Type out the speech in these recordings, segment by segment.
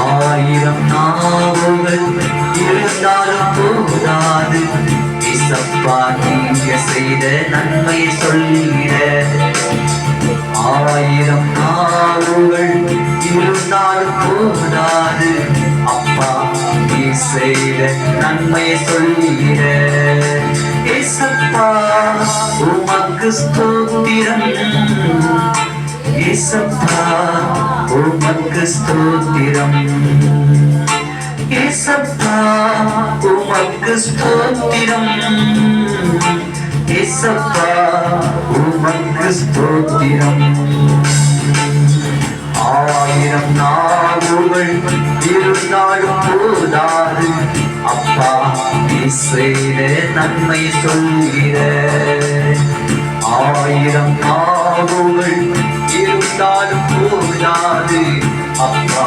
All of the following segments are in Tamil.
ஆயிரம் நாவுகள் இருந்தாலும் போதாது இசப்பா நீங்க செய்த நன்மையை சொல்லிட. ஆயிரம் நாவுகள் இருந்தாலும் போதாது அப்பா நீ செய்த நன்மையை சொல்லிட. ஏசப்பா உமக்கு ஸ்தோத்திரம், ஏசப்பா உமக்கு ஸ்தோத்திரம், ஏசப்பா உமக்கு ஸ்தோத்திரம், ஏசப்பா உமக்கு ஸ்தோத்திரம். ஆயிரம் நாவுகள் இருந்தாலும் போதாது அப்பா நீ செய்த நன்மை சொல்கிற. ஆயிரம் நாவுகள் இருந்தாலும் போதாது அப்பா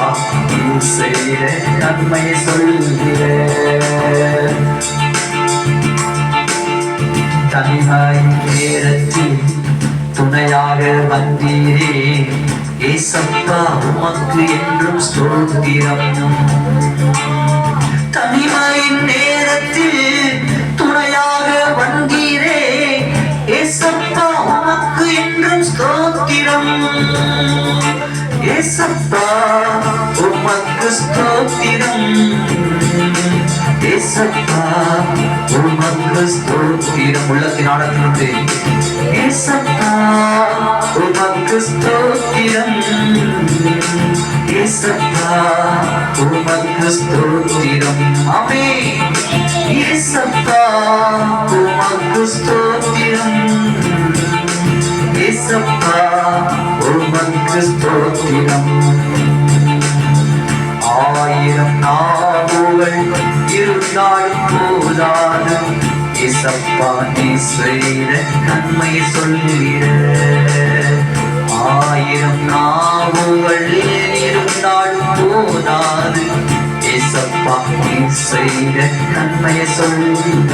நீ செய்த நன்மை சொல்கிற. தனியாய் நேரத்தில் துணையாக வந்தீரே ஏசப்பா உமக்கு என்றும் ஸ்தோத்திரம். தனிமையின் நேரத்தில் துணையாக வந்தீரே ஏசப்பா உமக்கு என்றும் ஸ்தோத்திரம். ஏசப்பா உமக்கு ஸ்தோத்திரம், ஏசப்பா உமக்கு ஸ்தோத்திரம். உள்ளத்தின் ஆழத்திலிருந்து ஏசப்பா உமக்கு ஸ்தோத்திரம், ஏசப்பா உமக்கு ஸ்தோத்திரம். ஆமென். ஏசப்பா உமக்கு ஸ்தோத்திரம், ஏசப்பா உமக்கு ஸ்தோத்திரம். ஆயிரம் நாவுகள் இருந்தாலும் போதாது ஏசப்பா நீ செய்த நன்மை சொல்லிட. ஆயிரம் நாவுகள் இருந்தாலும் போதாது ஏசப்பா நீ செய்த நன்மை சொல்லிட.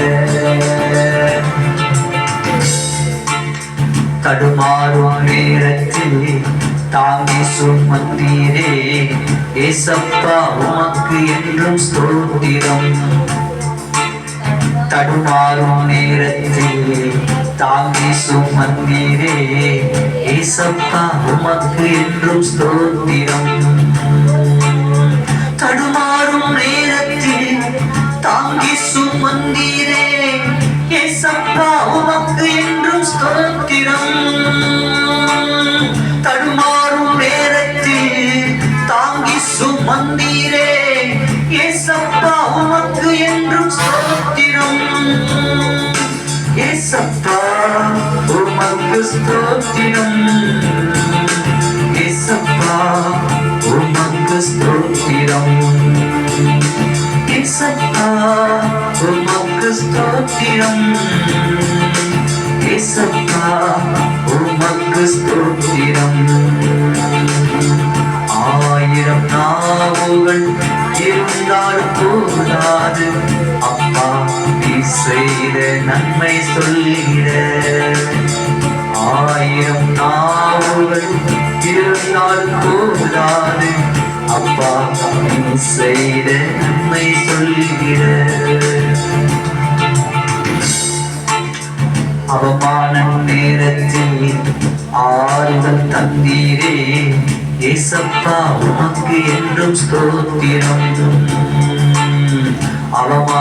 தடுமாறும் நேரத்தில் தாங்கி சுமந்தீரே ஏசப்பா உமக்கு என்றும் ஸ்தோத்திரம். தடுமாறும் நேரத்தில் தாங்கி சுமந்தீரே ஏசப்பா உமக்கு என்றும் ஸ்தோத்திரம். தடுமாறும் நேரத்தில் தாங்கி சுமந்தீரே ஏசப்பா உமக்கு என்றும் ஸ்தோத்திரம். தடுமாறும் நேரத்தில் தாங்கி சுமந்தீரே ஏசப்பா உமக்கு என்றும் ஸ்தோத்திரம். ஏசப்பா உமக்கு ஸ்தோத்திரம், ஏசப்பா உமக்கு ஸ்தோத்திரம், ஏசப்பா உமக்கு ஸ்தோத்திரம், ஏசப்பா உமக்கு ஸ்தோத்திரம். ஆயிரம் நாவுகள் இருந்தாலும் போதாது அப்பா நீ செய்த நன்மை சொல்லிட. ஆயிரம் நாவுகள் இருந்தாலும் போதாது அப்பா நீ செய்த நன்மை சொல்லிட. அவமான நேரத்தில் ஆறுதல் தந்தீரே ஏசப்பா உமக்கு என்றும் ஸ்தோத்திரம். அவமான